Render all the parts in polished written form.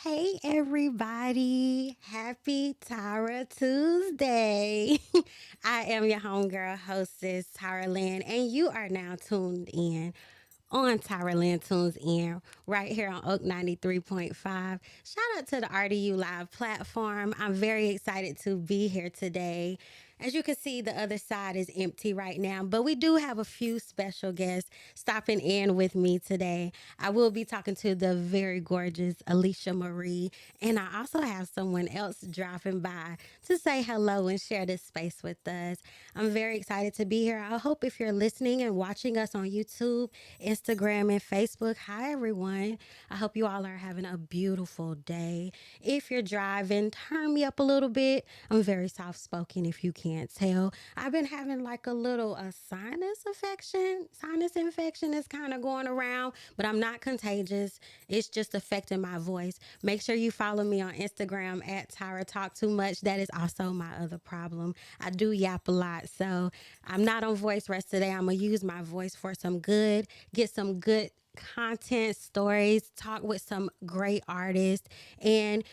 Hey everybody, happy Tyra Tuesday. I am your homegirl hostess, TyraLen, and you are now tuned in on TyraLen Tunes In right here on Oak 93.5. Shout out to the RDU Live platform. I'm very excited to be here today. As you can see, the other side is empty right now, but we do have a few special guests stopping in with me today. I will be talking to the very gorgeous Alicia Marie, and I also have someone else dropping by to say hello and share this space with us. I'm very excited to be here. I hope if you're listening and watching us on YouTube, Instagram, and Facebook, hi everyone. I hope you all are having a beautiful day. If you're driving, turn me up a little bit. I'm very soft spoken if you can't tell. I've been having like a little sinus infection. Sinus infection is kind of going around, but I'm not contagious. It's just affecting my voice. Make sure you follow me on Instagram at Tyra Talk Too Much. That is also my other problem. I do yap a lot, so I'm not on voice rest today. I'm gonna use my voice for some good, get some good content, stories, talk with some great artists, and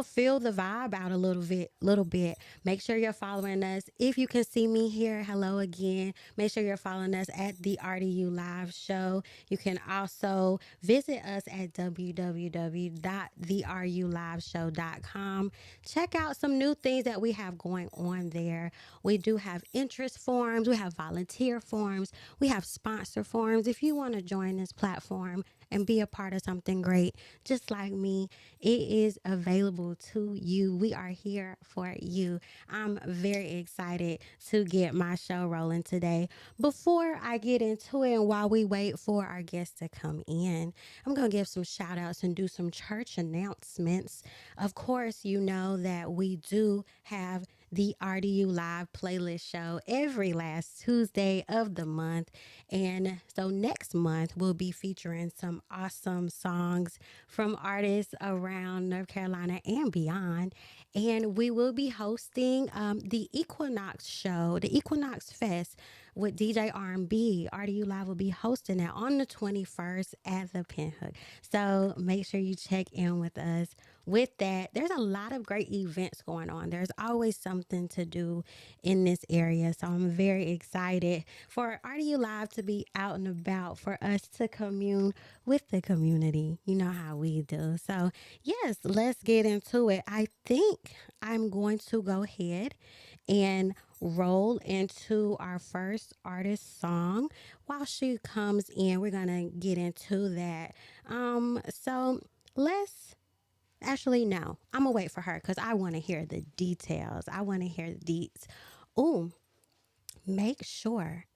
feel the vibe out a little bit. Make sure you're following us. If you can see me here, hello again. Make sure you're following us at the RDU Live Show. You can also visit us at www.theruliveshow.com. Check out some new things that we have going on there. We do have interest forms, we have volunteer forms, we have sponsor forms. If you want to join this platform and be a part of something great, just like me, it is available to you. We are here for you. I'm very excited to get my show rolling today. Before I get into it and while we wait for our guests to come in, I'm going to give some shout outs and do some church announcements. Of course, you know that we do have the RDU Live playlist show every last Tuesday of the month. And so next month, we'll be featuring some awesome songs from artists around North Carolina and beyond. And we will be hosting the Equinox show, the Equinox Fest with DJ R&B. RDU Live will be hosting that on the 21st at the Pinhook. So make sure you check in with us. With that, there's a lot of great events going on. There's always something to do in this area. So I'm very excited for RDU Live to be out and about, for us to commune with the community. You know how we do. So yes, let's get into it. I think I'm going to go ahead and roll into our first artist song. While she comes in, we're going to get into that. So let's Actually, no. I'm going to wait for her because I want to hear the details. I want to hear the deets. Oh, make sure.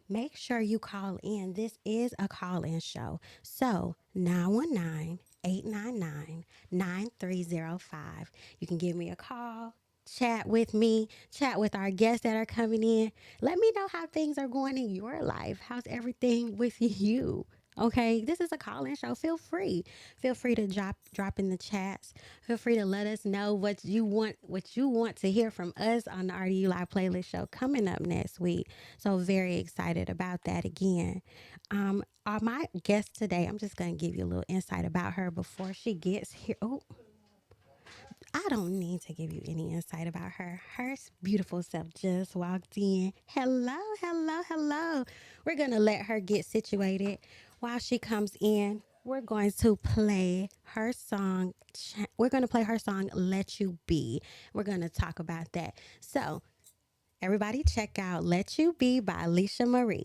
Make sure you call in. This is a call-in show. So, 919-899-9305. You can give me a call, chat with me, chat with our guests that are coming in. Let me know how things are going in your life. How's everything with you? Okay, this is a call-in show. Feel free. Feel free to drop in the chats. Feel free to let us know what you want to hear from us on the RDU Live playlist show coming up next week. So very excited about that again. My guest today, I'm just gonna give you a little insight about her before she gets here. Oh, I don't need to give you any insight about her. Her beautiful self just walked in. Hello, hello, hello. We're going to let her get situated. While she comes in, we're going to play her song. We're going to play her song, Let You Be. We're going to talk about that. So, everybody check out Let You Be by Alicia Marie.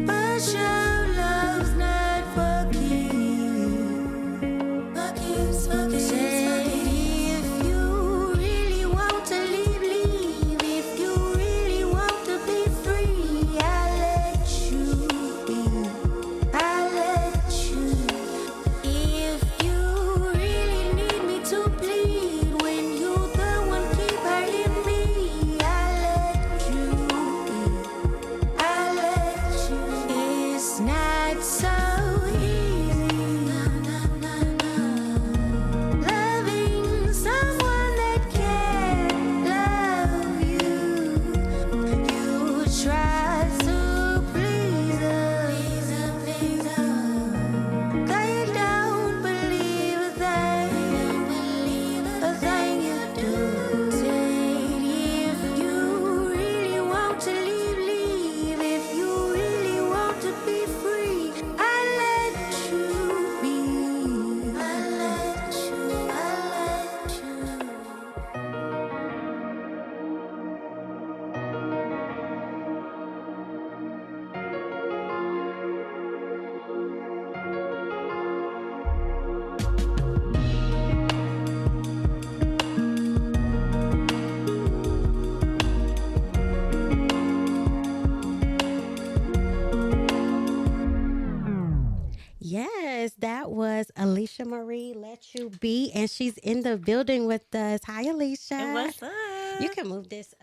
But your Yes, that was Alicia Marie, Let You Be, and she's in the building with us. Hi, Alicia. What's up? You can move this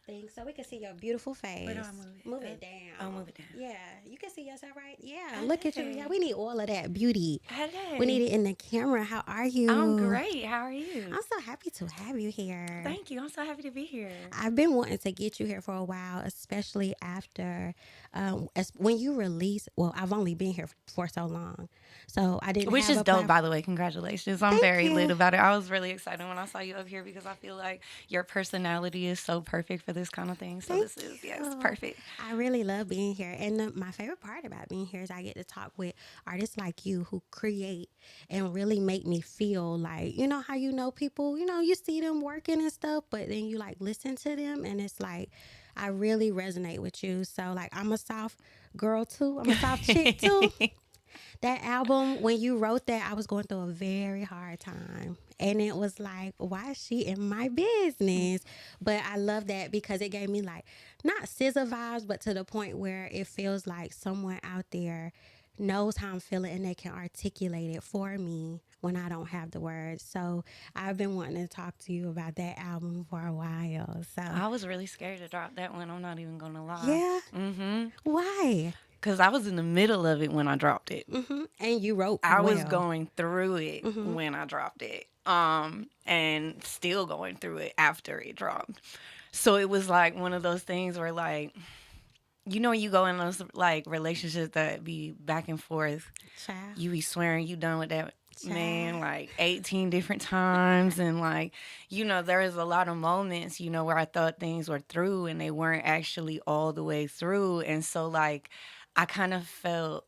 thing so we can see your beautiful face. Where do I move it? Move it down. Oh, move it down. Yeah, you can see yourself, right? Yeah, Hey. look at you. Yeah, we need all of that beauty. Hey. We need it in the camera. How are you? I'm great. How are you? I'm so happy to have you here. Thank you. I'm so happy to be here. I've been wanting to get you here for a while, especially after when you release. Well, I've only been here for so long, so I didn't. Which have is dope, by the way. Congratulations. I'm Thank very you. lit about it. I was really excited when I saw you up here because I feel like your personality is so perfect for this kind of thing. So Thank this is, yes, you. perfect. I really love being here, and my favorite part about being here is I get to talk with artists like you who create and really make me feel like, you know how you know people, you know, you see them working and stuff, but then you like listen to them, and it's like I really resonate with you. So like I'm a soft girl too. I'm a soft chick too. That album, when you wrote that, I was going through a very hard time. And it was like, why is she in my business? But I love that because it gave me like, not SZA vibes, but to the point where it feels like someone out there knows how I'm feeling and they can articulate it for me when I don't have the words. So I've been wanting to talk to you about that album for a while. So I was really scared to drop that one. I'm not even going to lie. yeah. Mm-hmm. Why? Because I was in the middle of it when I dropped it. Mm-hmm. And you wrote I was well. going through it when I dropped it. And still going through it after it dropped. So it was like one of those things where like, you know, you go in those like relationships that be back and forth. Child. You be swearing you done with that man Child. like 18 different times. And like, you know, there was a lot of moments, you know, where I thought things were through and they weren't actually all the way through. And so like, I kind of felt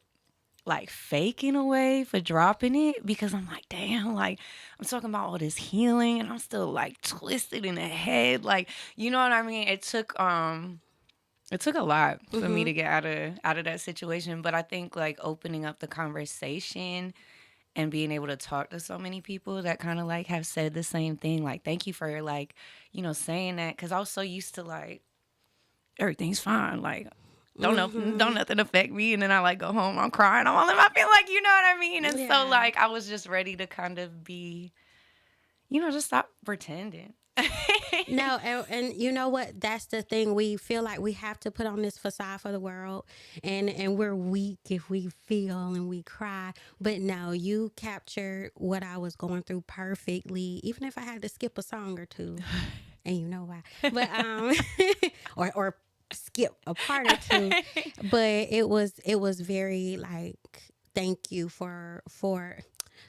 like fake in a way for dropping it because I'm like, damn, like I'm talking about all this healing and I'm still like twisted in the head. Like, you know what I mean? It took a lot for me to get out of that situation. But I think like opening up the conversation and being able to talk to so many people that kind of like have said the same thing. Like, thank you for like, you know, saying that. Cause I was so used to like, everything's fine. Like, don't nothing affect me. And then I like go home, I'm crying, I'm all in my feelings, like, you know what I mean? And Yeah. so like, I was just ready to kind of be, you know, just stop pretending. No, and you know what? That's the thing. We feel like we have to put on this facade for the world, and we're weak if we feel and we cry. But no, you captured what I was going through perfectly, even if I had to skip a song or two, and you know why. But or skip a part or two. But it was very like thank you for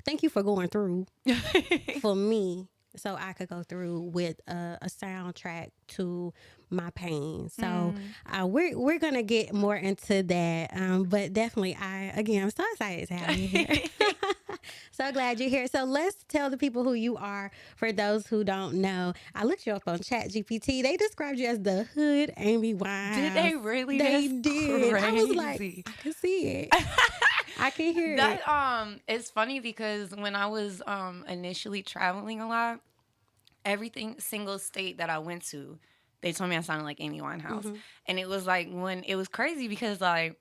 going through for me. So I could go through with a soundtrack to my pain. So we're gonna get more into that. But definitely, I'm so excited to have you here. So glad you're here. So let's tell the people who you are. For those who don't know, I looked you up on ChatGPT. They described you as the hood Amy Winehouse. Did they really? They That's did. crazy. I was like, I can see it. I can hear it. It's funny because when I was initially traveling a lot, single state that I went to, they told me I sounded like Amy Winehouse. And it was like it was crazy because like,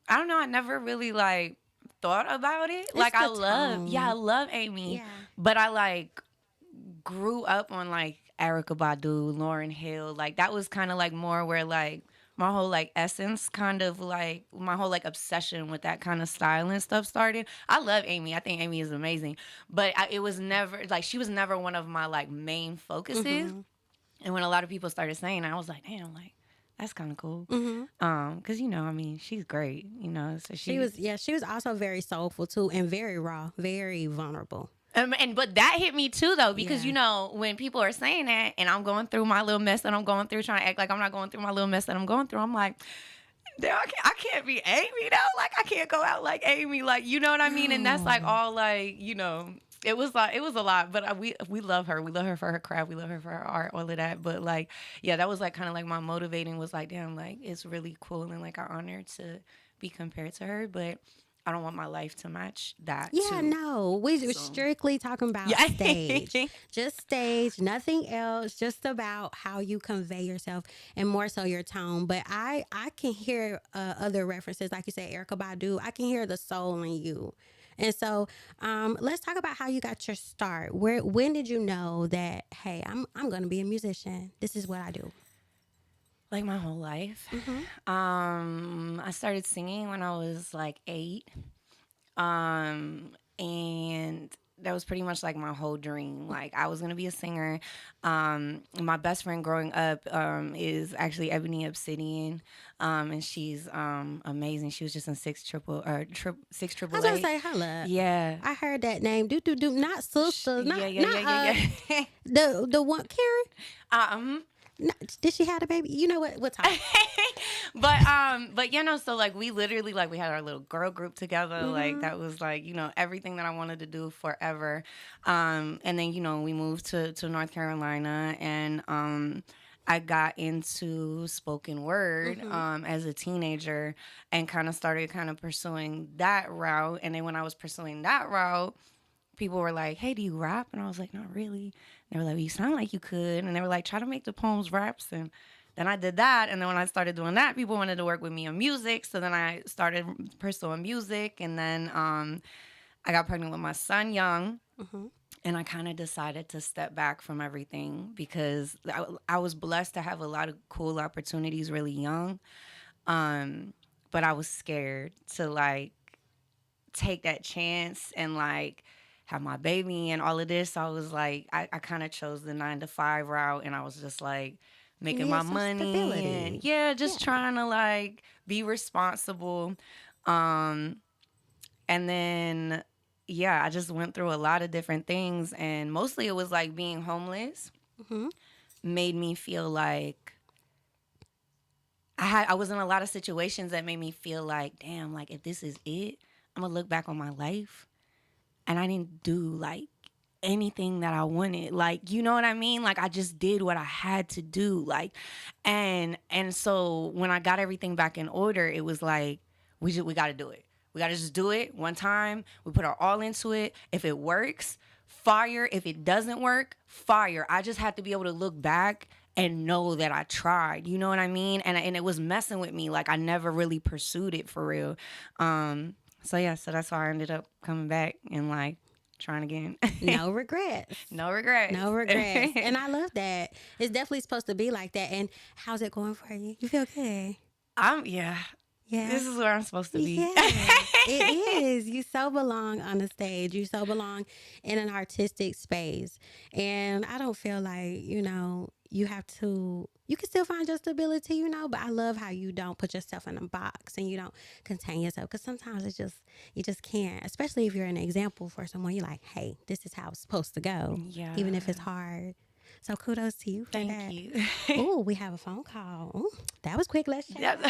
I don't know, I never really like thought about it. It's like the I tone. love Amy. Yeah. But I like grew up on like Erykah Badu, Lauryn Hill. Like that was kind of like more where like my whole like essence kind of like my whole like obsession with that kind of style and stuff started. I love Amy. I think Amy is amazing. But it was never like she was never one of my like main focuses. And when a lot of people started saying that, I was like, damn, like that's kind of cool. Cause you know, I mean, she's great, you know. So She was also very soulful too, and very raw, very vulnerable. But that hit me too though, because Yeah. you know, when people are saying that and I'm going through my little mess that I'm going through, trying to act like I'm not going through my little mess that I'm going through, I'm like, damn, I can't be Amy though. Like I can't go out like Amy, like, you know what I mean? And that's like all like, you know, it was a lot, but we love her. We love her for her craft. We love her for her art, all of that. But like, yeah, that was like kind of like my motivating was like, damn, like it's really cool and like an honor to be compared to her, but I don't want my life to match that Yeah, too. no, we were So strictly talking about yeah, stage, just stage, nothing else, just about how you convey yourself and more so your tone. But I can hear other references, like you said, Erica Badu. I can hear the soul in you. And so, let's talk about how you got your start. When did you know that, hey, I'm going to be a musician? This is what I do. like my whole life. Mm-hmm. I started singing when I was like 8. And that was pretty much like my whole dream. Like I was gonna be a singer. My best friend growing up is actually Ebony Obsidian, and she's amazing. She was just in six I was triple going to eight. say, holla. Yeah. I heard that name. Do. Not sister. Yeah, Not, yeah, not, yeah, yeah, yeah. the one, Karen? um, No, did she have a baby? You know what? We'll talk. but you know, so like we literally like we had our little girl group together. Like Mm-hmm. that was like, you know, everything that I wanted to do forever. And then, you know, we moved to North Carolina, and I got into spoken word Mm-hmm. as a teenager, and started pursuing that route. And then when I was pursuing that route, people were like, "Hey, do you rap?" And I was like, "Not really." They were like, "You sound like you could." And they were like, "Try to make the poems raps." And then I did that. And then when I started doing that, people wanted to work with me on music. So then I started pursuing music. And then I got pregnant with my son young. Mm-hmm. And I kind of decided to step back from everything because I was blessed to have a lot of cool opportunities really young. But I was scared to like take that chance and like have my baby and all of this. So I was like, I kind of chose the 9 to 5 route, and I was just like You making my needed some money and stability. yeah, just Yeah. trying to like be responsible. Um, and then yeah, I just went through a lot of different things, and mostly it was like being homeless Mm-hmm. made me feel like I was in a lot of situations that made me feel like, damn, like if this is it, I'm gonna look back on my life and I didn't do like anything that I wanted. Like, you know what I mean? Like I just did what I had to do. Like and so when I got everything back in order, it was like we gotta do it. We gotta just do it one time. We put our all into it. If it works, fire. If it doesn't work, fire. I just had to be able to look back and know that I tried. You know what I mean? And it was messing with me. Like I never really pursued it for real. So yeah, so that's why I ended up coming back and like trying again. No regrets. No regrets. No regrets. And I love that. It's definitely supposed to be like that. And how's it going for you? You feel good? Yeah. Yeah. This is where I'm supposed to be. Yeah, it is. You so belong on the stage. You so belong in an artistic space. And I don't feel like, you have to, you can still find your stability, but I love how you don't put yourself in a box and you don't contain yourself. Because sometimes you just can't, especially if you're an example for someone. You're like, hey, this is how it's supposed to go, Yeah. even if it's hard. So kudos to you for that. Thank you. Oh, we have a phone call. Ooh, that was quick. Let's check. Yep.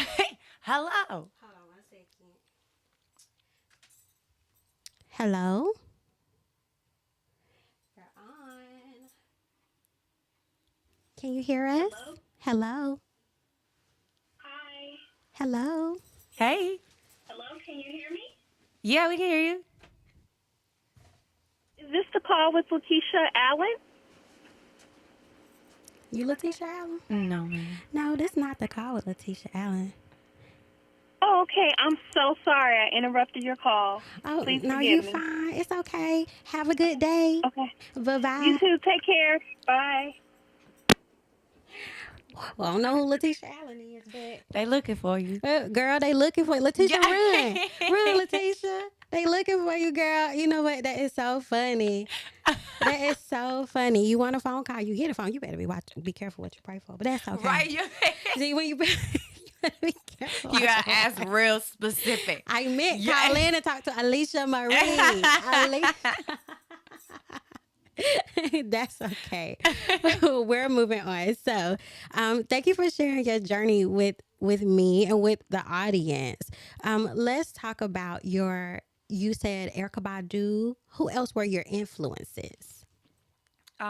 Hello. Hold on 1 second. Hello? You're on. Can you hear us? Hello? Hi. Hello? Hey. Hello, can you hear me? Yeah, we can hear you. Is this the call with Letitia Allen? You Letitia Allen? No, man. No, this is not the call with Letitia Allen. Oh, okay. I'm so sorry I interrupted your call. Oh, Please no, forgive you me. fine. It's okay. Have a good day. Okay. Bye-bye. You too. Take care. Bye. Well, I don't know who Letitia Allen is, but... They looking for you. Girl, they looking for you. Letitia, Yeah. run, Letitia. They looking for you, girl. You know what? That is so funny. That is so funny. You want a phone call? You get a phone. You better be careful what you pray for. But that's okay. Right. See, when you better be careful. You gotta ask real specific. I meant Yeah. call in and talk to Alicia Marie. Alicia. That's okay. We're moving on. So, thank you for sharing your journey with me and with the audience. Let's talk about your you said Erykah Badu. Who else were your influences? So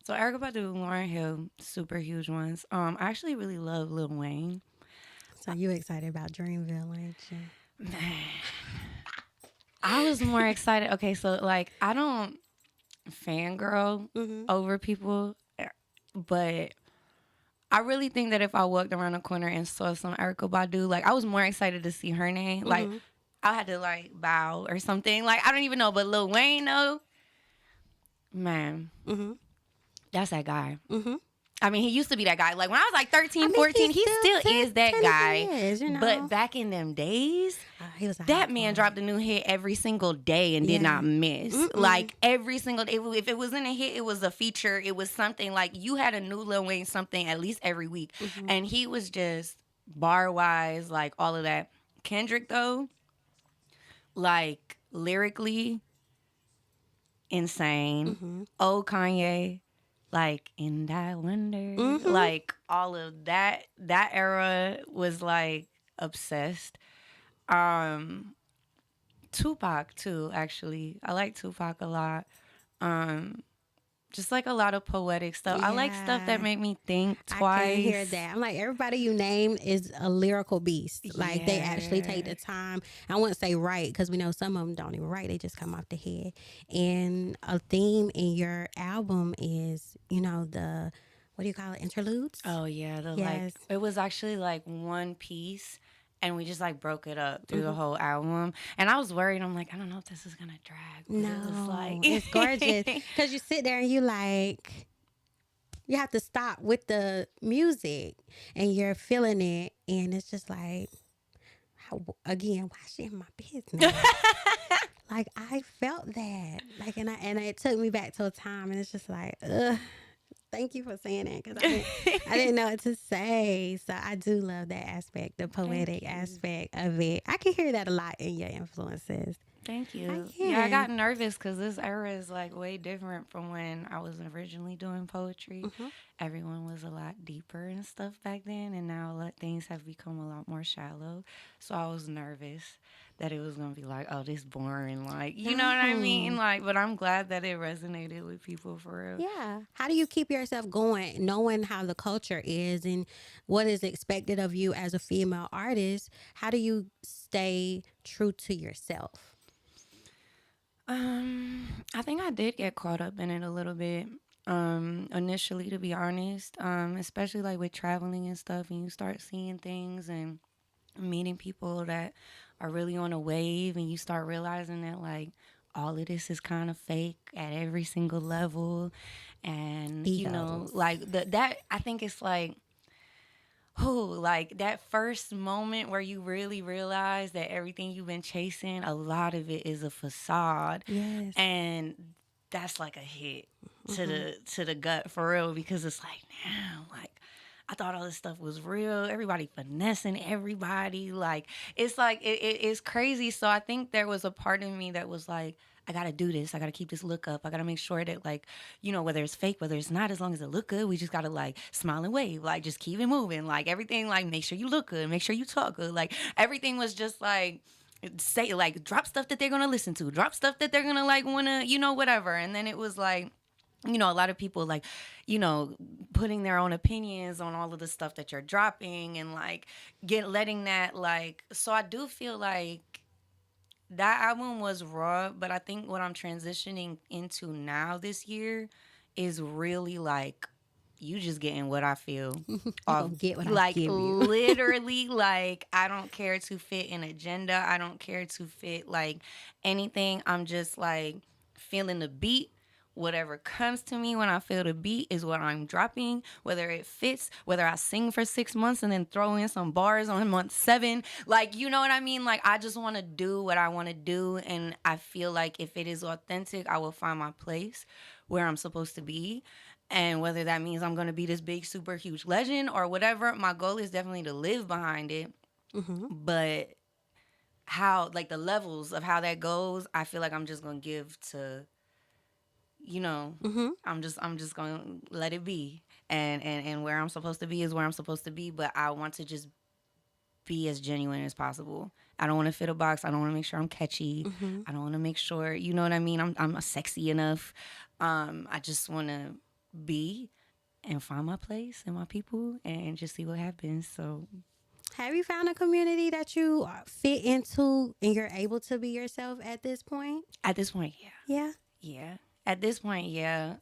Erykah Badu, Lauryn Hill, super huge ones. I actually really love Lil Wayne. So you excited about Dreamville, ain't you? Man, I was more excited. Okay, so like I don't fangirl over people, but I really think that if I walked around the corner and saw some Erykah Badu, like I was more excited to see her name. Like I had to like bow or something. Like I don't even know, but Lil Wayne though, man, that's that guy. I mean, he used to be that guy. Like when I was like 13, 14, he still is that guy. Is, you know? But back in them days, he was that man dropped a new hit every single day and did not miss. Like every single day. If it wasn't a hit, it was a feature. It was something like you had a new Lil Wayne something at least every week. And he was just bar wise, like all of that. Kendrick though, like lyrically insane. Oh, Kanye. Like, and I wonder, like all of that era was like obsessed. Tupac too, actually. I like Tupac a lot. Just like a lot of poetic stuff. I like stuff that make me think twice. I can hear that. I'm like, everybody you name is a lyrical beast. Like they actually take the time. I wouldn't say write because we know some of them don't even write. They just come off the head. And a theme in your album is, you know, the, what do you call it? Interludes? Oh yeah, like it was actually like one piece. And we just like broke it up through the whole album. And I was worried. I'm like, I don't know if this is going to drag. But no, it was like... it's gorgeous. Because you sit there and you like, you have to stop with the music and you're feeling it. And it's just like, again, why she in my business? Like I felt that. Like, and it took me back to a time and it's just like, ugh. Thank you for saying that because I didn't know what to say. So I do love that aspect, the poetic aspect of it. I can hear that a lot in your influences. Thank you. Yeah, I got nervous because this era is like way different from when I was originally doing poetry. Everyone was a lot deeper and stuff back then, and now things have become a lot more shallow. So I was nervous that it was gonna be like, oh, this boring, like you know what I mean? Like, but I'm glad that it resonated with people for real. Yeah. How do you keep yourself going, knowing how the culture is and what is expected of you as a female artist? How do you stay true to yourself? I think I did get caught up in it a little bit. Initially, to be honest, especially like with traveling and stuff, and you start seeing things and meeting people that are really on a wave, and you start realizing that like all of this is kind of fake at every single level, and you know, like that. I think it's like, like that first moment where you really realize that everything you've been chasing, a lot of it is a facade. Yes. And that's like a hit to the gut for real, because it's like, damn, like I thought all this stuff was real. Everybody finessing everybody. Like it's like it's crazy. So I think there was a part of me that was like, I gotta do this. I gotta keep this look up. I gotta make sure that, like, you know, whether it's fake, whether it's not, as long as it look good, we just gotta like smile and wave, like just keep it moving, like everything, like make sure you look good, make sure you talk good, like everything was just like say like drop stuff that they're gonna listen to, drop stuff that they're gonna like wanna, you know, whatever. And then it was like, you know, a lot of people like, you know, putting their own opinions on all of the stuff that you're dropping and like letting that like, so I do feel like that album was raw, but I think what I'm transitioning into now this year is really like you just getting what I feel. Get what like I give you. literally, like I don't care to fit an agenda. I don't care to fit like anything. I'm just like feeling the beat. Whatever comes to me when I feel the beat is what I'm dropping, whether it fits, whether I sing for 6 months and then throw in some bars on month 7. Like, you know what I mean? Like, I just want to do what I want to do. And I feel like if it is authentic, I will find my place where I'm supposed to be. And whether that means I'm going to be this big, super huge legend or whatever, my goal is definitely to live behind it. But how, like the levels of how that goes, I feel like I'm just going to give to... You know, I'm just gonna let it be, and where I'm supposed to be is where I'm supposed to be. But I want to just be as genuine as possible. I don't want to fit a box. I don't want to make sure I'm catchy. I don't want to make sure, you know what I mean? I'm sexy enough. I just want to be and find my place and my people and just see what happens. So, have you found a community that you fit into and you're able to be yourself at this point? At this point, yeah. Yeah? Yeah. At this point, yeah.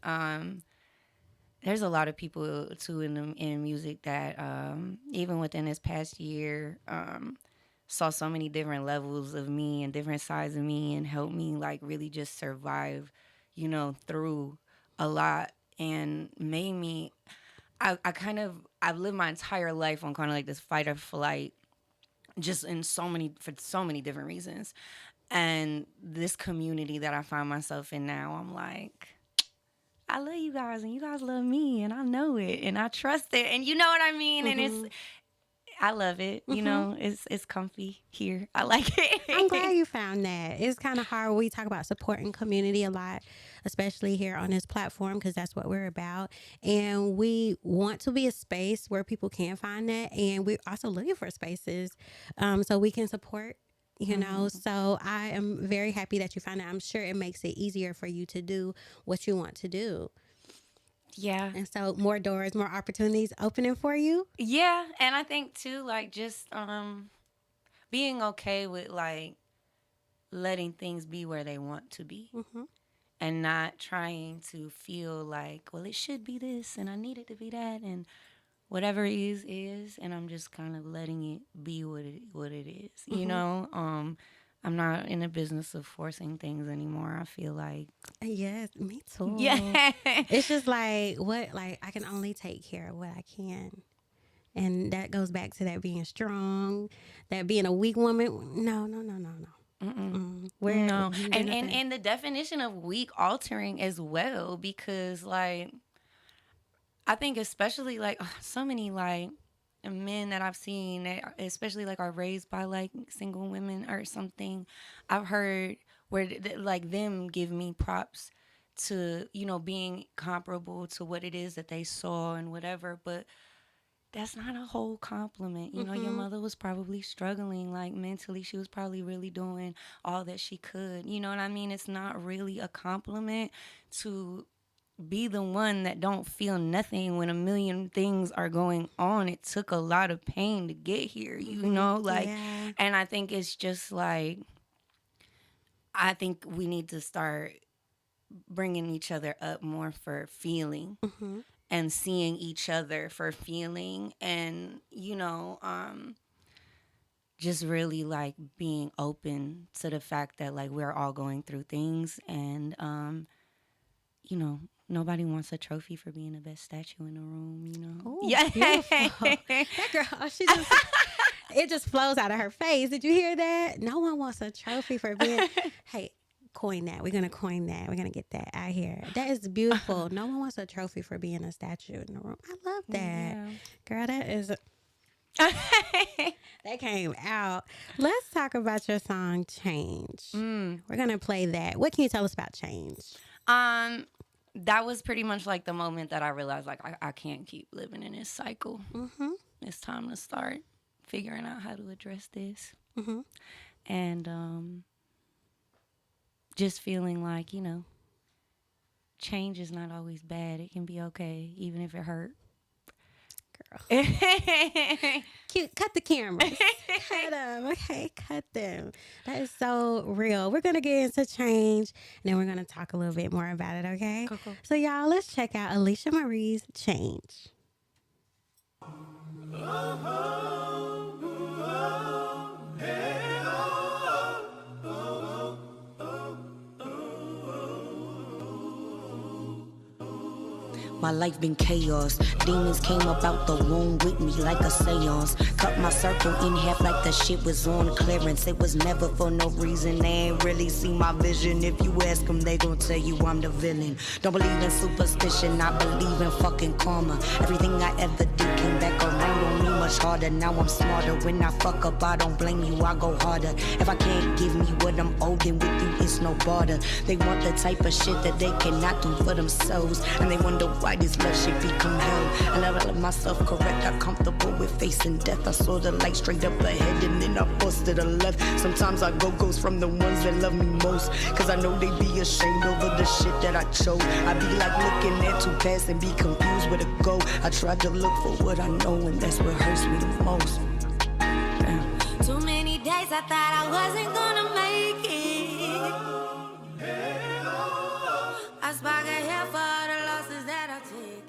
There's a lot of people too in music that even within this past year saw so many different levels of me and different sides of me and helped me like really just survive, you know, through a lot and made me. I've lived my entire life on kind of like this fight or flight, just for so many different reasons, and this community that I find myself in now, I'm like, I love you guys and you guys love me and I know it and I trust it and you know what I mean. And I love it. You know, it's comfy here. I like it. I'm glad you found that. It's kind of hard when we talk about supporting community a lot, especially here on this platform, because that's what we're about. And we want to be a space where people can find that. And we're also looking for spaces so we can support, you know. So I am very happy that you found it. I'm sure it makes it easier for you to do what you want to do. Yeah. And so more doors, more opportunities opening for you. Yeah. And I think too, like just being okay with like letting things be where they want to be and not trying to feel like, well, it should be this and I need it to be that and whatever it is. And I'm just kind of letting it be what it is, you know? I'm not in the business of forcing things anymore. I feel like. Yes, me too. Yeah. It's just like, I can only take care of what I can. And that goes back to that being strong, that being a weak woman. No. No. And the definition of weak altering as well, because like, I think especially like so many like, men that I've seen, especially like are raised by like single women or something, I've heard where like them give me props to, you know, being comparable to what it is that they saw and whatever, but that's not a whole compliment. You know, your mother was probably struggling like mentally. She was probably really doing all that she could. You know what I mean? It's not really a compliment to be the one that don't feel nothing when a million things are going on. It took a lot of pain to get here, you know? Like, and I think it's just like, I think we need to start bringing each other up more for feeling and seeing each other for feeling and, you know, just really like being open to the fact that like we're all going through things and, you know, nobody wants a trophy for being the best statue in the room, you know? Ooh, yeah. Beautiful. That girl, it just flows out of her face. Did you hear that? No one wants a trophy for being, hey, coin that. We're going to coin that. We're going to get that out here. That is beautiful. No one wants a trophy for being a statue in the room. I love that. Yeah. Girl, that is... that came out. Let's talk about your song, Change. We're going to play that. What can you tell us about Change? That was pretty much like the moment that I realized like I can't keep living in this cycle. It's time to start figuring out how to address this. And just feeling like, you know, change is not always bad. It can be okay, even if it hurt. Girl. Cute. Cut the cameras. Cut them. Okay, cut them. That is so real. We're going to get into Change, and then we're going to talk a little bit more about it, okay? Cool. So, y'all, let's check out Alicia Marie's Change. My life been chaos. Demons came up out the womb with me like a seance. Cut my circle in half like the shit was on clearance. It was never for no reason. They ain't really see my vision. If you ask them, they gon' tell you I'm the villain. Don't believe in superstition, I believe in fucking karma. Everything I ever did came back around on me much harder. Now I'm smarter. When I fuck up, I don't blame you, I go harder. If I can't give me what I'm owed, then with you it's no barter. They want the type of shit that they cannot do for themselves, and they wonder why fight this love shit become hell. I never let myself correct, got comfortable with facing death. I saw the light straight up ahead and then I busted a left. Sometimes I go ghost from the ones that love me most, cause I know they be ashamed over the shit that I chose. I be like looking at two paths and be confused where to go. I tried to look for what I know and that's what hurts me the most. Damn. Too many days I thought I wasn't gonna make it. I spark ahead for all the losses that I've taken.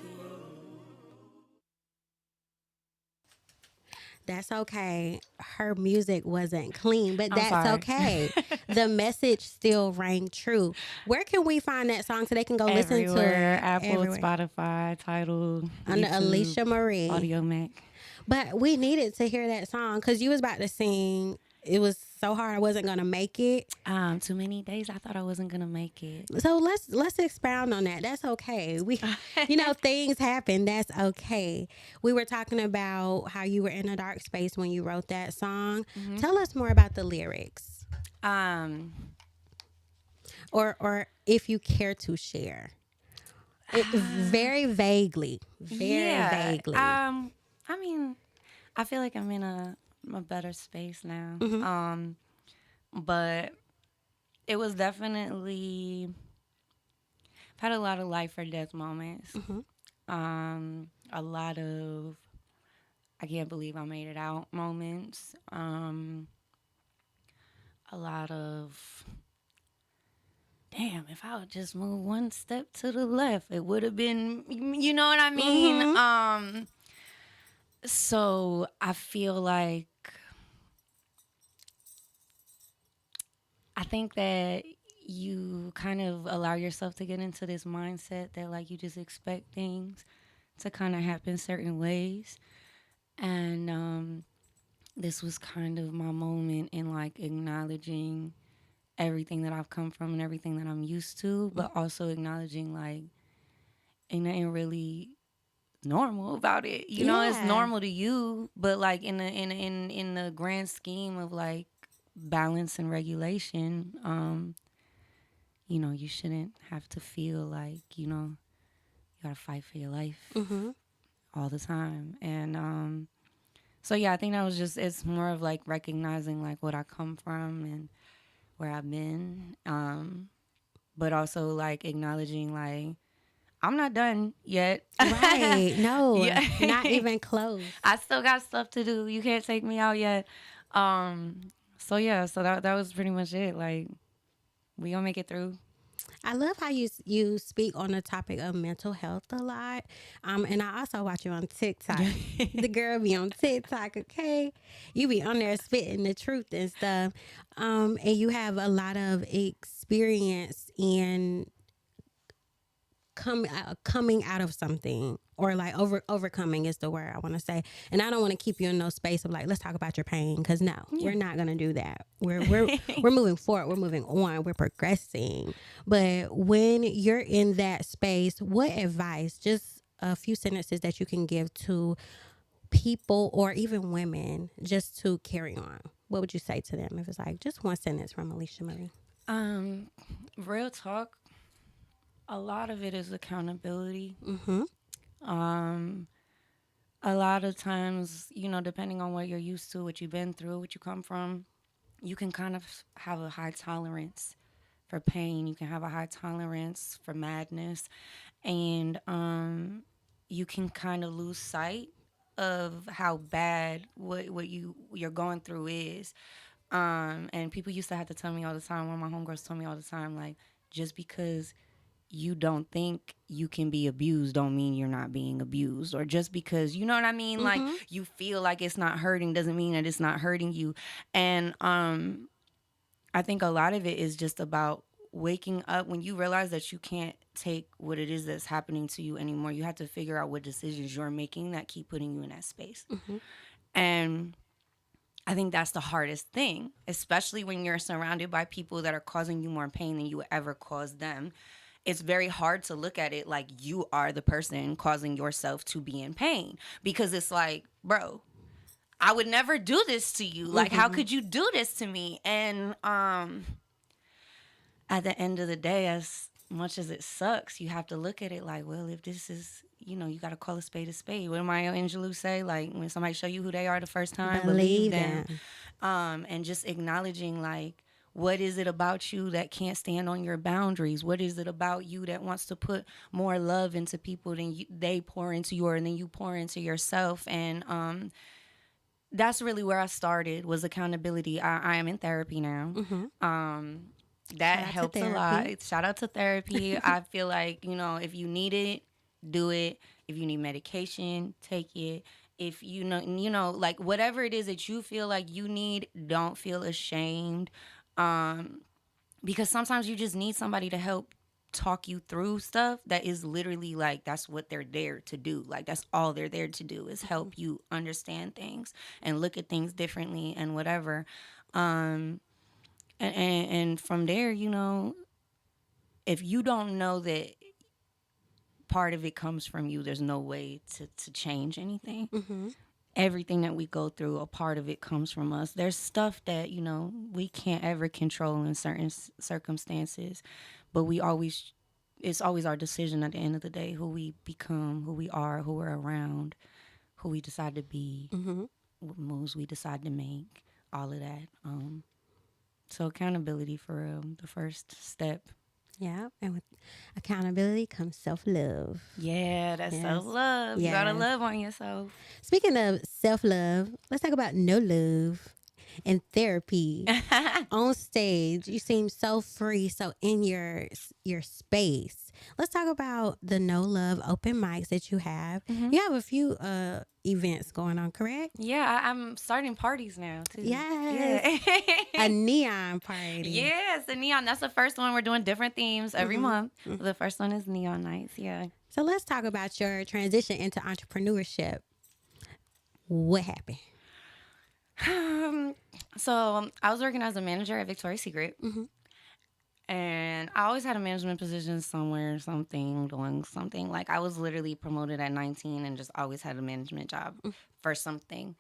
That's okay. Her music wasn't clean, but I'm that's sorry. okay. The message still rang true. Where can we find that song so they can go listen to it? Everywhere, Apple, Everywhere. Spotify, Tidal, Under YouTube, Alicia Marie. Audio Mac. But we needed to hear that song because you was about to sing. It was so hard I wasn't gonna make it. Too many days I thought I wasn't gonna make it. So let's expound on that. That's okay. We, things happen. That's okay. We were talking about how you were in a dark space when you wrote that song. Mm-hmm. Tell us more about the lyrics, or if you care to share. It very vaguely, vaguely. I mean, I feel like I'm in a better space now. Mm-hmm. But it was definitely, I've had a lot of life or death moments. Mm-hmm. A lot of I can't believe I made it out moments. A lot of damn, if I would just move one step to the left, it would have been, you know what I mean? Mm-hmm. So I feel like, I think that you kind of allow yourself to get into this mindset that like you just expect things to kind of happen certain ways. And this was kind of my moment in like acknowledging everything that I've come from and everything that I'm used to, but also acknowledging like ain't nothing really normal about it. You know, it's Yeah. normal to you, but like in the grand scheme of like balance and regulation, you shouldn't have to feel like, you gotta fight for your life Mm-hmm. all the time. And so yeah, I think that was just, it's more of like recognizing like what I come from and where I've been, but also like acknowledging like I'm not done yet. Right. No, Yeah. not even close. I still got stuff to do. You can't take me out yet. So yeah, so that was pretty much it. Like, we gonna make it through. I love how you speak on the topic of mental health a lot. And I also watch you on TikTok. The girl be on TikTok, okay? You be on there spitting the truth and stuff. And you have a lot of experience in coming out of something, or like overcoming is the word I want to say. And I don't want to keep you in no space of like, let's talk about your pain, because no, we're not gonna do that. We're moving forward. We're moving on. We're progressing. But when you're in that space, what advice, just a few sentences that you can give to people or even women just to carry on? What would you say to them if it's like just one sentence from Alicia Marie? Real talk. A lot of it is accountability. Mm-hmm. A lot of times, depending on what you're used to, what you've been through, what you come from, you can kind of have a high tolerance for pain. You can have a high tolerance for madness. And you can kind of lose sight of how bad what you're going through is. And people used to have to tell me all the time, one of my homegirls told me all the time, like, just because you don't think you can be abused don't mean you're not being abused. Or just because, you know what I mean? Mm-hmm. Like, you feel like it's not hurting doesn't mean that it's not hurting you. And I think a lot of it is just about waking up. When you realize that you can't take what it is that's happening to you anymore, you have to figure out what decisions you're making that keep putting you in that space. Mm-hmm. And I think that's the hardest thing, especially when you're surrounded by people that are causing you more pain than you would ever cause them. It's very hard to look at it like you are the person causing yourself to be in pain, because it's like, bro, I would never do this to you. Like, how could you do this to me? And at the end of the day, much as it sucks, you have to look at it like, well, if this is, you know, you got to call a spade a spade. What did Maya Angelou say? Like, when somebody show you who they are the first time, believe them. And just acknowledging, like, what is it about you that can't stand on your boundaries? What is it about you that wants to put more love into people than they pour into you, or than you pour into yourself? And that's really where I started, was accountability. I am in therapy now. That helps a lot. Shout out to therapy. I feel like, you know, if you need it, do it. If you need medication, take it. If you know, like, whatever it is that you feel like you need, don't feel ashamed. Because sometimes you just need somebody to help talk you through stuff that is literally like, that's what they're there to do. Like, that's all they're there to do, is help you understand things and look at things differently and whatever. And from there, you know, if you don't know that part of it comes from you, there's no way to change anything. Everything that we go through, a part of it comes from us. There's stuff that, you know, we can't ever control in certain circumstances, but it's always our decision at the end of the day, who we become, who we are, who we're around, who we decide to be, what moves we decide to make, all of that. So accountability, for real, the first step. Yeah, and with accountability comes self-love. Yeah, that's self-love. You gotta love on yourself. Speaking of self-love, let's talk about no love and therapy. On stage, you seem so free, so in your space. Let's talk about the no love open mics that you have. You have a few events going on, correct? Yeah, I'm starting parties now too. Yes. Yeah. A neon party. Yes, the neon. That's the first one. We're doing different themes every month. The first one is neon nights. Yeah. So let's talk about your transition into entrepreneurship. What happened? So I was working as a manager at Victoria's Secret. And I always had a management position somewhere, doing something. Like, I was literally promoted at 19 and just always had a management job for something.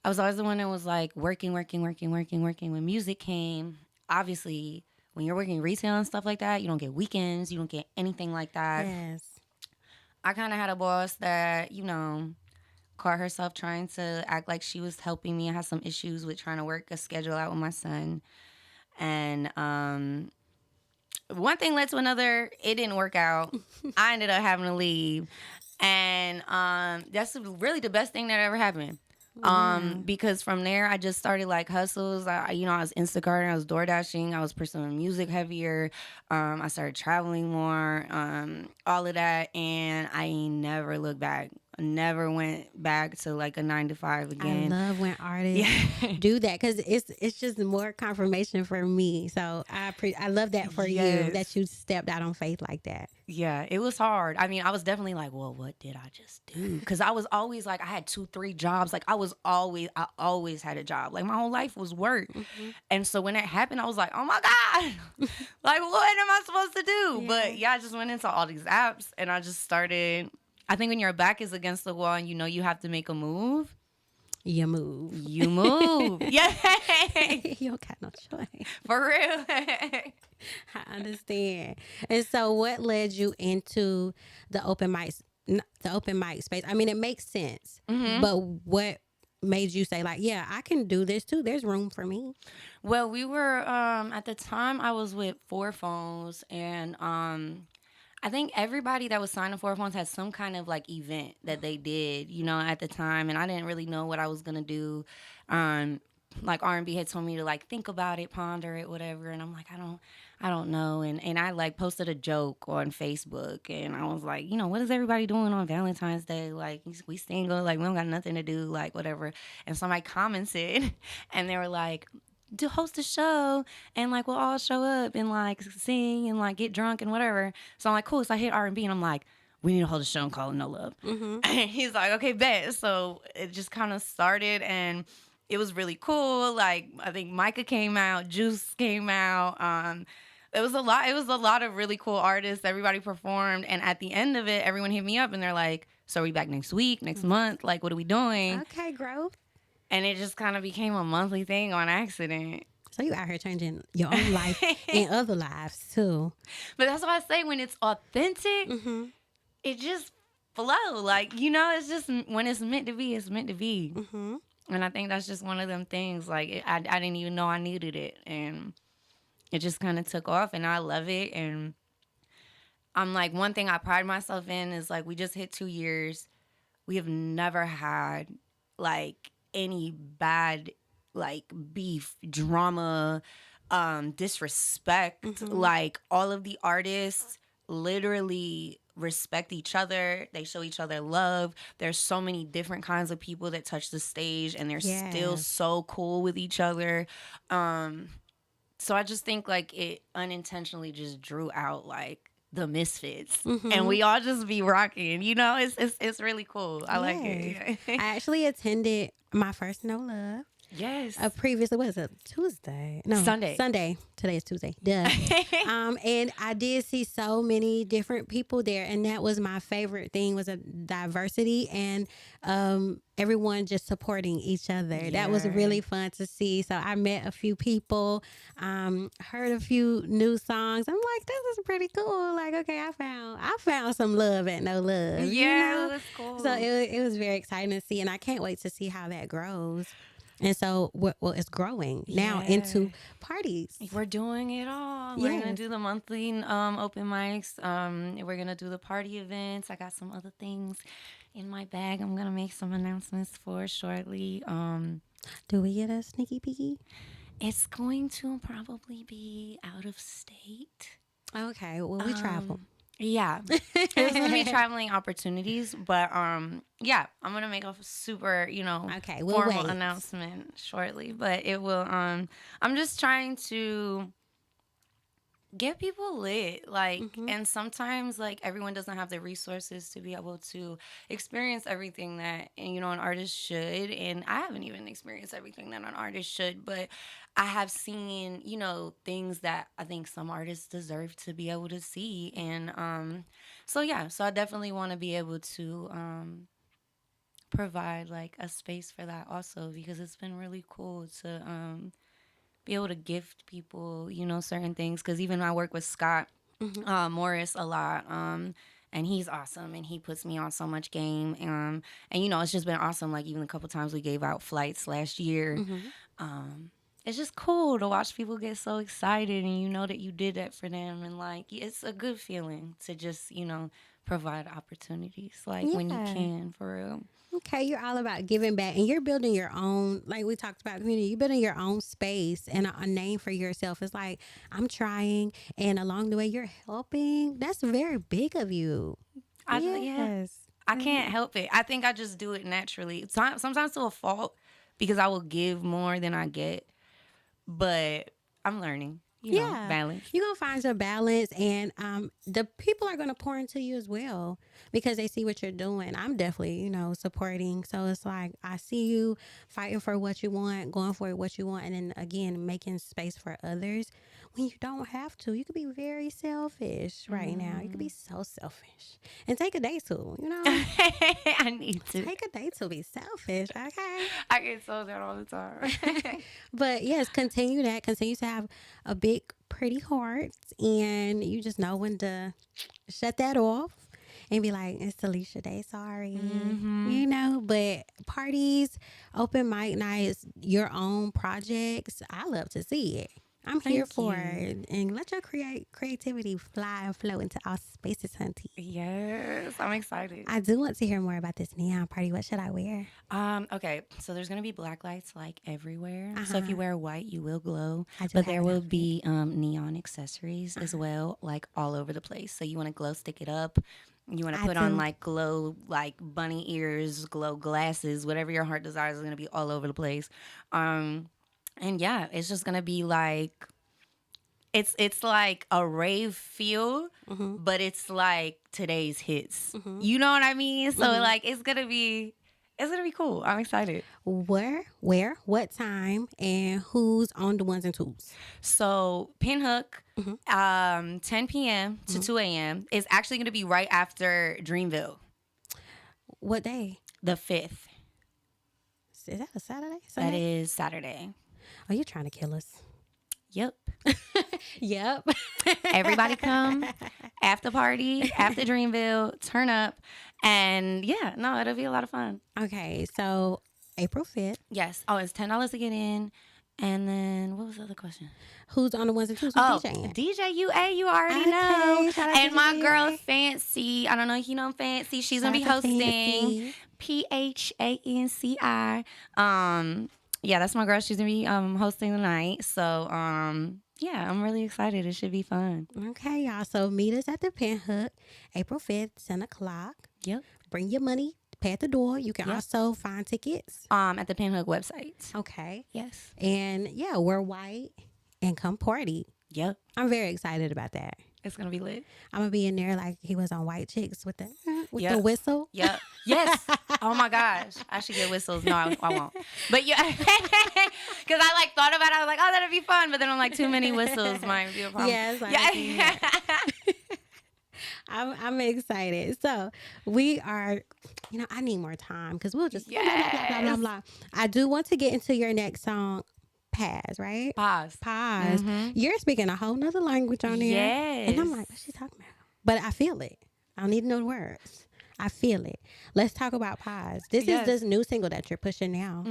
I was always the one that was like working. When music came, obviously, when you're working retail and stuff like that, you don't get weekends. You don't get anything like that. Yes. I kind of had a boss that, you know, caught herself trying to act like she was helping me. I had some issues with trying to work a schedule out with my son. And one thing led to another. It didn't work out. I ended up having to leave. And that's really the best thing that ever happened. Because from there, I just started like hustles. I was Instacarting, I was door dashing, I was pursuing music heavier. I started traveling more, all of that. And I never looked back. Never went back to like a 9-to-5 again. I love when artists do that, because it's just more confirmation for me. So I love that for you, that you stepped out on faith like that. Yeah, it was hard. I mean, I was definitely like, well, what did I just do? Because I was always like, I had 2-3 jobs. Like, I always had a job. Like, my whole life was work. And so when that happened, I was like, oh my God, like, what am I supposed to do? But yeah, I just went into all these apps and I just started. I think when your back is against the wall and you know you have to make a move, you move. Yeah. You don't got no choice. For real. I understand. And so what led you into the open mic space? I mean, it makes sense. But what made you say, like, yeah, I can do this too? There's room for me. Well, we were, at the time I was with 4 Phones, and I think everybody that was signed to 4 Phones had some kind of like event that they did, you know, at the time. And I didn't really know what I was going to do. Like, R&B had told me to like think about it, ponder it, whatever. And I'm like, I don't know. And I like posted a joke on Facebook, and I was like, you know, what is everybody doing on Valentine's Day? Like, we single, like, we don't got nothing to do, like, whatever. And somebody commented and they were like, to host a show, and like we'll all show up and like sing and like get drunk and whatever. So I'm like, cool. So I hit R&B and I'm like, we need to hold a show and call it No Love. And he's like, okay, bet. So it just kind of started, and it was really cool. Like, I think Micah came out, Juice came out. It was a lot of really cool artists. Everybody performed, and at the end of it, everyone hit me up and they're like, so are we back next week, next month? Like, what are we doing? Okay, growth. And it just kind of became a monthly thing on accident. So you out here changing your own life and other lives too. But that's why I say when it's authentic, Mm-hmm. it just flow. Like, you know, it's just when it's meant to be, it's meant to be. Mm-hmm. And I think that's just one of them things. Like, I didn't even know I needed it. And it just kind of took off, and I love it. And I'm like, one thing I pride myself in is, like, we just hit 2 years. We have never had, like, any bad, like, beef, drama, disrespect. Mm-hmm. Like, all of the artists literally respect each other. They show each other love. There's so many different kinds of people that touch the stage, and they're still Yes. so cool with each other. So I just think, like, it unintentionally just drew out, like, the misfits, Mm-hmm. and we all just be rocking. You know, it's really cool. I like Yes. it. I actually attended my first No Love. Yes. Previously, what is it? Tuesday? No, Sunday. Sunday. Today is Tuesday. Duh. And I did see so many different people there, and that was my favorite thing, was a diversity and everyone just supporting each other. That was really fun to see. So I met a few people, heard a few new songs. I'm like, this is pretty cool. Like, okay, I found some love at No Love. Yeah, you know? that's cool. So it was very exciting to see, and I can't wait to see how that grows. And so, well, it's growing now into parties. We're doing it all. We're Yes. gonna do the monthly open mics. We're gonna do the party events. I got some other things in my bag. I'm gonna make some announcements for shortly. Do we get a sneaky peeky? It's going to probably be out of state. Okay, well, we travel. Yeah, there's gonna be traveling opportunities, but yeah, I'm gonna make a super, Okay, we'll formal wait. announcement shortly. But it will. I'm just trying to get people lit, like, and sometimes, like, everyone doesn't have the resources to be able to experience everything that, an artist should. And I haven't even experienced everything that an artist should, but I have seen, things that I think some artists deserve to be able to see. And so I definitely want to be able to provide, like, a space for that also, because it's been really cool to be able to gift people, certain things. Because even I work with Scott Morris a lot, and he's awesome, and he puts me on so much game. And it's just been awesome. Like, even a couple times we gave out flights last year. It's just cool to watch people get so excited, and you know that you did that for them. And, like, it's a good feeling to just, provide opportunities, like, when you can, for real. Okay, you're all about giving back, and you're building your own, like we talked about, community. You're building your own space and a name for yourself. It's like, I'm trying, and along the way, you're helping. That's very big of you. Yes. I can't help it. I think I just do it naturally. Sometimes to a fault, because I will give more than I get. But I'm learning, balance. You're going to find your balance, and the people are going to pour into you as well because they see what you're doing. I'm definitely, supporting. So it's like, I see you fighting for what you want, going for what you want, and then, again, making space for others when you don't have to. You could be very selfish right now. You could be so selfish. And take a day to, I need to. Take a day to be selfish, okay? I get told that all the time. But yes, continue that. Continue to have a big, pretty heart, and you just know when to shut that off and be like, it's Alicia Day, sorry. But parties, open mic nights, your own projects, I love to see it. I'm here for it. And let your creativity fly and flow into all spaces, hunty. Yes, I'm excited. I do want to hear more about this neon party. What should I wear? Okay, so there's gonna be black lights, like, everywhere. So if you wear white, you will glow. I do But have there an will outfit. be neon accessories as well, like, all over the place. So you want to glow stick it up. You want to I put on, do. like, glow, like, bunny ears, glow glasses, whatever your heart desires is gonna be all over the place. And yeah, it's just gonna be like, it's like a rave feel, but it's like today's hits. You know what I mean? So like, it's gonna be cool. I'm excited. Where, what time, and who's on the ones and twos? So Pinhook, 10 p.m. to 2 a.m. is actually gonna be right after Dreamville, What day? the 5th. Is that a Saturday? That is Saturday. Oh, you're trying to kill us. Yep. Yep. Everybody come. After party, after Dreamville, turn up. And yeah, no, it'll be a lot of fun. Okay, so April 5th. Yes. Oh, it's $10 to get in. And then what was the other question? Who's on the ones and twos? Oh, Who's DJing? DJ UA, you already Okay, know. shout out to And my DJ girl UA. Fancy. I don't know if you know Fancy. She's gonna be Shout out to hosting. Fancy. PHANCI. Yeah, that's my girl. She's gonna be hosting the night. So yeah, I'm really excited. It should be fun. Okay, y'all. So meet us at the Pinhook, April 5th, 10 o'clock. Yep. Bring your money, pay at the door. You can Yep. also find tickets. At the Pinhook website. Okay. Yes. And yeah, wear white and come party. Yep. I'm very excited about that. It's gonna be lit. I'm gonna be in there like he was on White Chicks with the Yep. whistle. Yep. Yes. Oh my gosh. I should get whistles. No, I won't. But yeah, because I like thought about it. I was like, oh, that'd be fun. But then I'm like, too many whistles might be a problem. Yes, Yeah. I'm excited. So we are, I need more time because we'll just blah, blah, blah, blah, blah. I do want to get into your next song, Paz, right? Pause. Pause. You're speaking a whole nother language on there. Yes. And I'm like, what's she talking about? But I feel it. I don't need to know the words. I feel it. Let's talk about Paz. This is this new single that you're pushing now.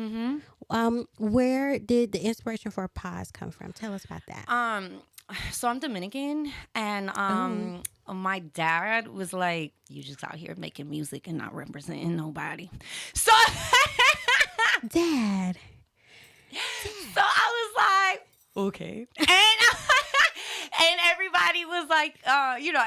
Where did the inspiration for Paz come from? Tell us about that. So I'm Dominican, and my dad was like, "You just out here making music and not representing nobody." So, Dad. so I was like, "Okay," and everybody was like,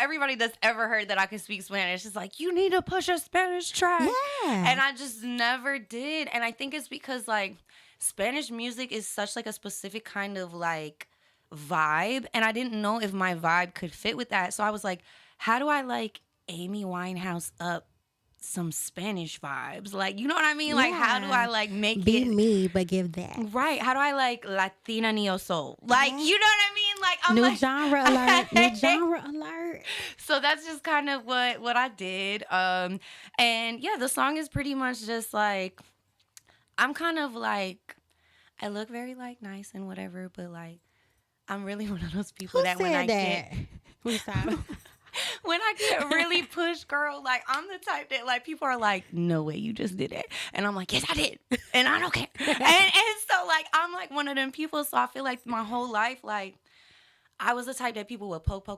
everybody that's ever heard that I could speak Spanish is like, "You need to push a Spanish track," and I just never did. And I think it's because like Spanish music is such like a specific kind of like vibe, and I didn't know if my vibe could fit with that. So I was like, how do I like Amy Winehouse up some Spanish vibes? Like, you know what I mean? Like, how do I like make Be it me, but give that. right? How do I like Latina neo soul? Like, you know what I mean? Like, I'm New like, genre alert. New genre alert. so that's just kind of what I did. And yeah, the song is pretty much just like, I'm kind of like, I look very like nice and whatever, but like, I'm really one of those people Who that said when I that? get We stop. when I get really pushed, girl, like I'm the type that like people are like, no way you just did that. And I'm like, yes, I did. And I don't care. and so like I'm like one of them people. So I feel like my whole life, like I was the type that people would poke,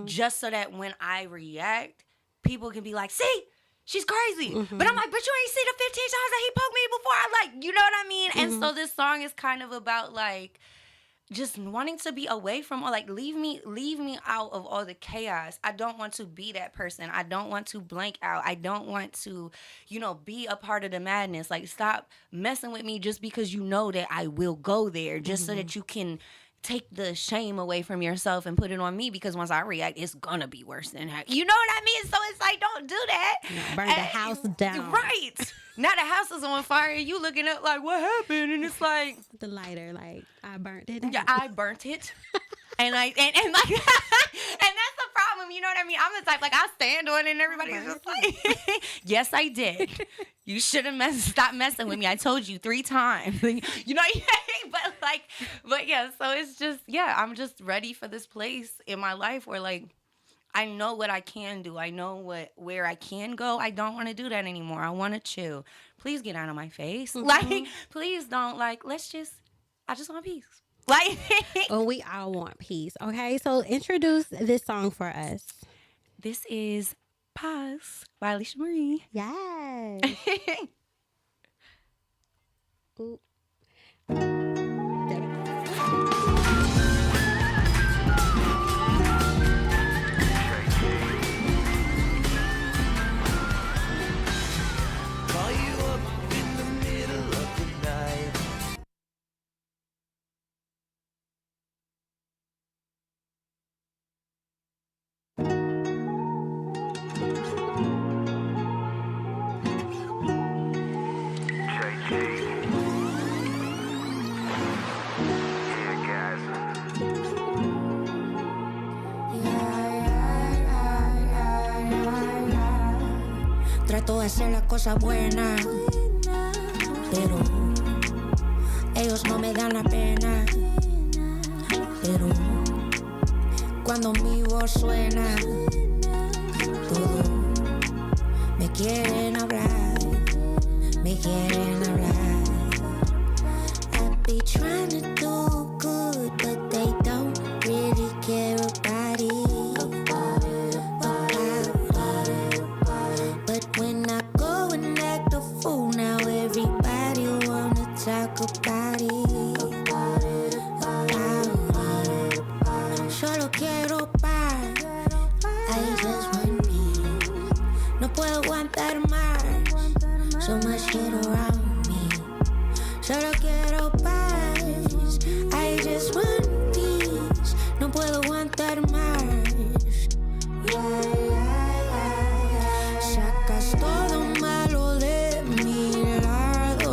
just so that when I react, people can be like, see, she's crazy. But I'm like, but you ain't seen the 15 times that he poked me before. I like, you know what I mean? And so this song is kind of about like just wanting to be away from, or like leave me out of all the chaos. I don't want to be that person. I don't want to blank out. I don't want to, be a part of the madness. Like, stop messing with me just because you know that I will go there, just so that you can take the shame away from yourself and put it on me, because once I react, it's gonna be worse than that. You know what I mean? So it's like, don't do that. Burn the house down. Right. Now the house is on fire and you looking up like, what happened? And it's like, The lighter, like, I burnt it. yeah, I burnt it. And like, and like, and that's the problem. You know what I mean? I'm the type, like, I stand on it and everybody's just like, yes, I did. You should have stopped messing with me. I told you 3 times. You know, but yeah, so it's just, yeah, I'm just ready for this place in my life where like, I know what I can do. I know where I can go. I don't want to do that anymore. I want to chill. Please get out of my face. Like, please don't, like, I just want peace. Like, Well, we all want peace. Okay, so introduce this song for us. this is Pause by Alicia Marie. Yes. Ooh. Call you up in the middle of the night. Trato de hacer las cosas buenas, pero Ellos no me dan la pena, pero cuando mi voz suena, todos me quieren hablar, me quieren hablar. I be trying to do good, but they don't really care about it. But when I go and act a fool, now everybody wanna talk about it. Solo quiero paz, I just want peace. No puedo aguantar más, so much shit around me. Solo quiero paz, I just want peace. No puedo aguantar más. Sacas todo malo de mi lado.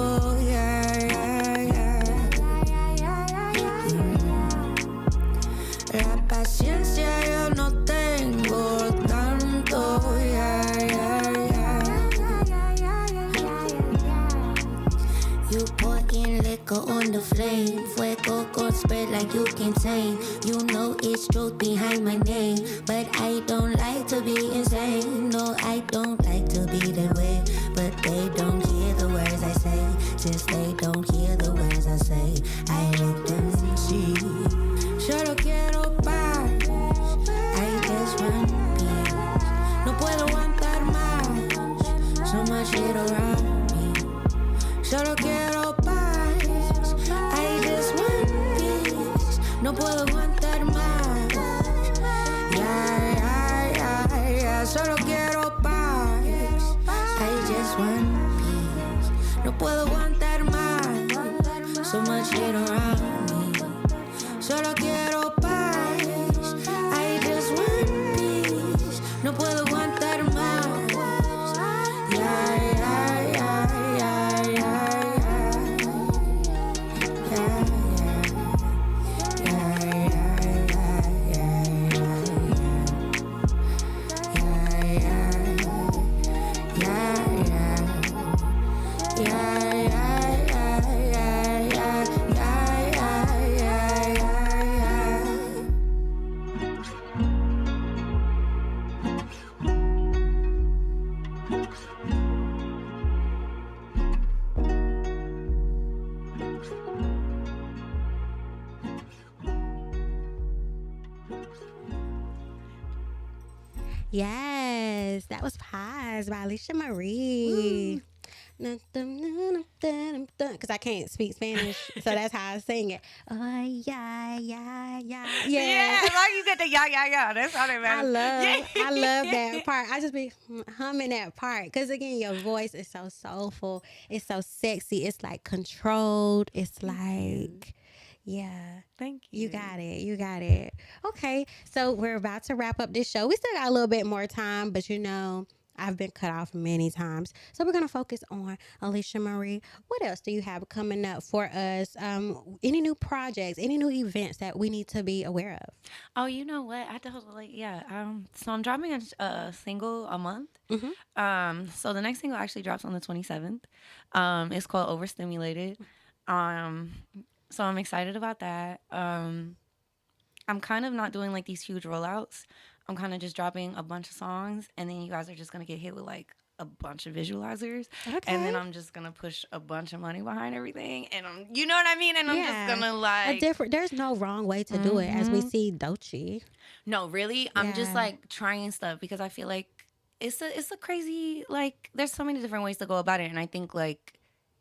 La paciencia yo no tengo tanto. You pouring liquor on the flame, fuego gon' spread like you can tame. You know it's truth behind my name, but I don't like to be insane. No, I don't like to be that way, but they don't hear the words I say. Since they don't hear the words I say, I let them see. Solo quiero paz, I just want peace. No puedo aguantar más, so much shit around me. Solo quiero paz, I just want peace. No puedo aguantar más. Solo quiero paz, I just want peace. No puedo aguantar más, so much shit around me. Solo quiero paz, I just want peace. No puedo aguantar más. Yes, that was Paz by Alicia Marie. Because I can't speak Spanish, so that's how I sing it. Oh, yeah. Yeah, as long as you get the yeah. That's all that matters. I love that part. I just be humming that part because again, your voice is so soulful. It's so sexy. It's like controlled. It's like, yeah. Thank you. You got it. Okay, so we're about to wrap up this show. We still got a little bit more time, but I've been cut off many times. So we're going to focus on Alicia Marie. What else do you have coming up for us? Any new projects, any new events that we need to be aware of? Oh, you know what? I totally, so I'm dropping a single a month. Mm-hmm. So the next single actually drops on the 27th. It's called Overstimulated. So I'm excited about that. I'm kind of not doing like these huge rollouts. I'm kind of just dropping a bunch of songs, and then you guys are just going to get hit with like a bunch of visualizers. Okay. And then I'm just going to push a bunch of money behind everything. And you know what I mean? And I'm just going to like... There's no wrong way to do it, as we see Doechii. No, really? I'm just like trying stuff because I feel like it's a crazy, like there's so many different ways to go about it. And I think like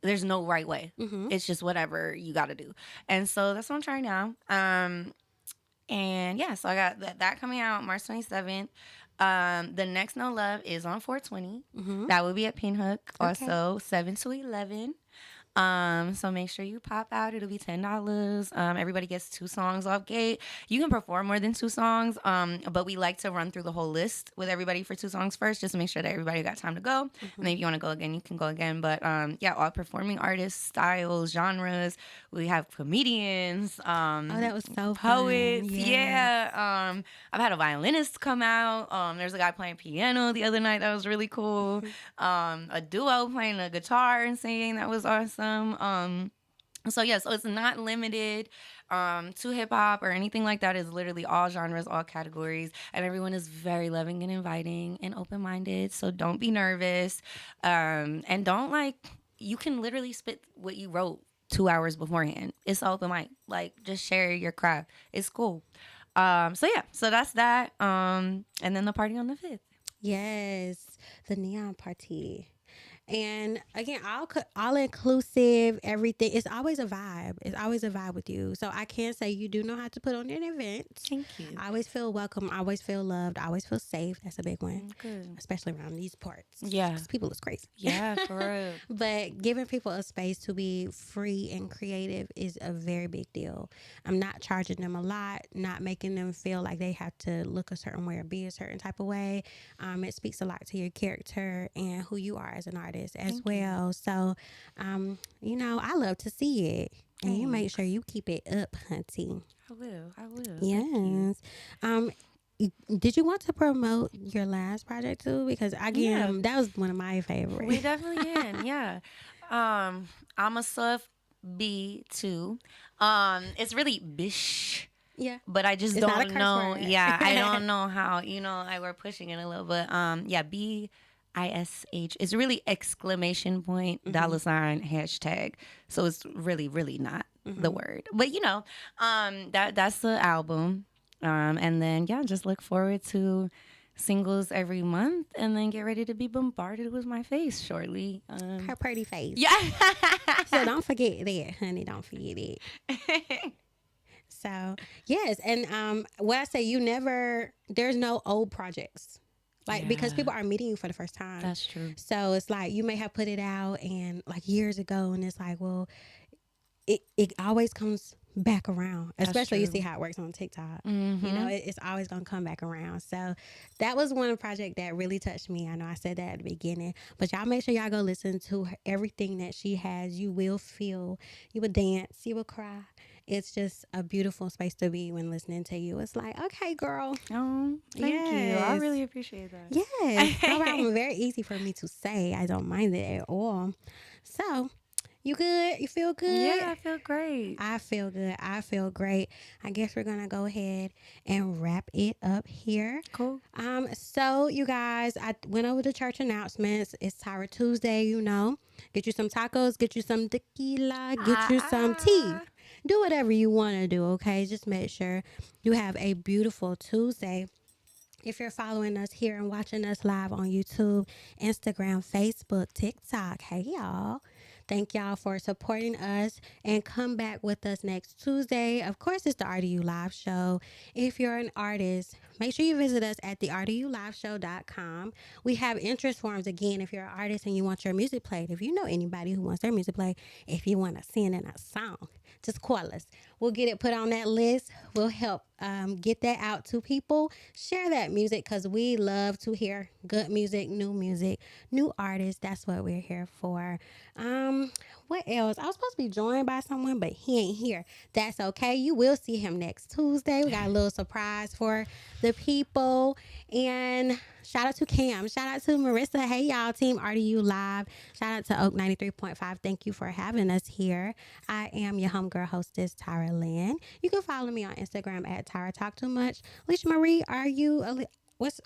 there's no right way. Mm-hmm. It's just whatever you got to do. And so that's what I'm trying now. And yeah, so I got that coming out March 27th. The next No Love is on 420. Mm-hmm. That will be at Pinhook, also 7 to 11. So make sure you pop out. It'll be $10. Everybody gets 2 songs off gate. You can perform more than 2 songs, but we like to run through the whole list with everybody for 2 songs first, just to make sure that everybody got time to go. Mm-hmm. And then if you want to go again, you can go again. But all performing artists, styles, genres. We have comedians. That was so poets. Fun. Yeah. I've had a violinist come out. There's a guy playing piano the other night. That was really cool. A duo playing the guitar and singing. That was awesome. So yeah, so it's not limited to hip hop or anything like that. It's literally all genres, all categories, and everyone is very loving and inviting and open minded. So don't be nervous, and don't like. You can literally spit what you wrote 2 hours beforehand. It's open mic. Like just share your craft. It's cool. So yeah, so that's that. And then the party on the 5th. Yes, the neon party. And again, all inclusive, everything. It's always a vibe. It's always a vibe with you. So I can say you do know how to put on an event. Thank you. I always feel welcome. I always feel loved. I always feel safe. That's a big one. Good. Especially around these parts. Yeah. 'Cause people is crazy. Yeah, for real. But giving people a space to be free and creative is a very big deal. I'm not charging them a lot, not making them feel like they have to look a certain way or be a certain type of way. It speaks a lot to your character and who you are as an artist as well. So, I love to see it. And you make sure you keep it up, hunty. I will. Yes. Did you want to promote your last project too? Because again, that was one of my favorites. We definitely can. Yeah. I'm a sub B too. It's really bish. Yeah. But I just It's not a don't curse know. word. Yeah, I don't know how, like we're pushing it a little bit. Yeah, BISH. It's really exclamation point, $, hashtag. So it's really, really not the word. But that's the album. And then just look forward to singles every month, and then get ready to be bombarded with my face shortly. Her pretty face. Yeah. So don't forget that, honey. Don't forget it. So yes, and what I say, there's no old projects. Because people are meeting you for the first time. That's true. So it's like you may have put it out and like years ago, and it's like, well, it always comes back around. Especially you see how it works on TikTok. It's always gonna come back around. So that was one project that really touched me. I know I said that at the beginning, but y'all make sure y'all go listen to everything that she has. You will feel, you will dance, you will cry. It's just a beautiful space to be when listening to you. It's like, okay, girl. Oh, thank you. I really appreciate that. Yes. No problem. Very easy for me to say. I don't mind it at all. So, you good? You feel good? Yeah, I feel great. I feel good. I feel great. I guess we're going to go ahead and wrap it up here. Cool. So, you guys, I went over the church announcements. It's Tyra Tuesday, Get you some tacos, get you some tequila, get you some tea. Do whatever you want to do, okay? Just make sure you have a beautiful Tuesday. If you're following us here and watching us live on YouTube, Instagram, Facebook, TikTok, hey, y'all. Thank y'all for supporting us, and come back with us next Tuesday. Of course, it's the RDU Live Show. If you're an artist, make sure you visit us at the rduliveshow.com. We have interest forms again if you're an artist and you want your music played. If you know anybody who wants their music played, if you want to sing in a song, just call us. We'll get it put on that list. We'll help get that out to people. Share that music, because we love to hear good music, new artists. That's what we're here for. What else? I was supposed to be joined by someone, but he ain't here. That's okay. You will see him next Tuesday. We got a little surprise for the people. And shout out to Cam. Shout out to Marissa. Hey, y'all. Team RDU Live. Shout out to Oak 93.5. Thank you for having us here. I am your homegirl hostess, TyraLen. You can follow me on Instagram at Tyra Talk Too Much. Alicia Marie, are you...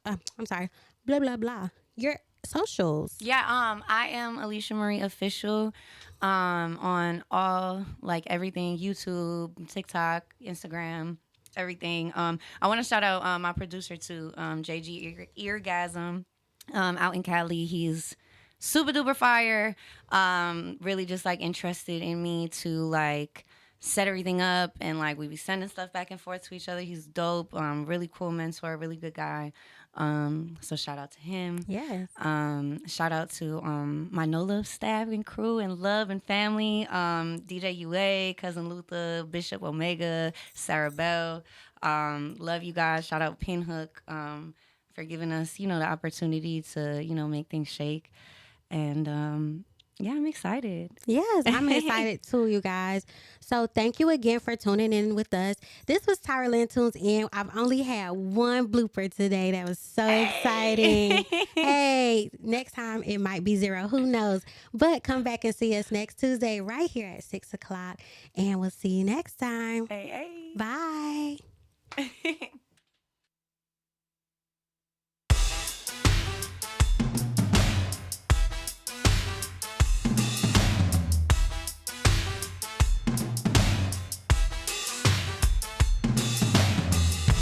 I'm sorry. Blah, blah, blah. Your socials. Yeah, I am Alicia Marie Official on all, everything, YouTube, TikTok, Instagram, everything. I want to shout out my producer too, JG Eargasm, out in Cali. He's super duper fire. Really just interested in me to set everything up, and we be sending stuff back and forth to each other. He's dope. Really cool mentor, really good guy. So shout out to him. Yes. Shout out to my No Love staff and crew and love and family. DJ UA, Cousin Luther, Bishop Omega, Sarah Bell. Love you guys. Shout out Pinhook for giving us, the opportunity to, make things shake. And Yeah, I'm excited. Yes, I'm excited too, you guys. So thank you again for tuning in with us. This was TyraLen Tunes In. I've only had one blooper today. That was so exciting. Hey, next time it might be 0. Who knows? But come back and see us next Tuesday right here at 6 o'clock. And we'll see you next time. Hey. Bye.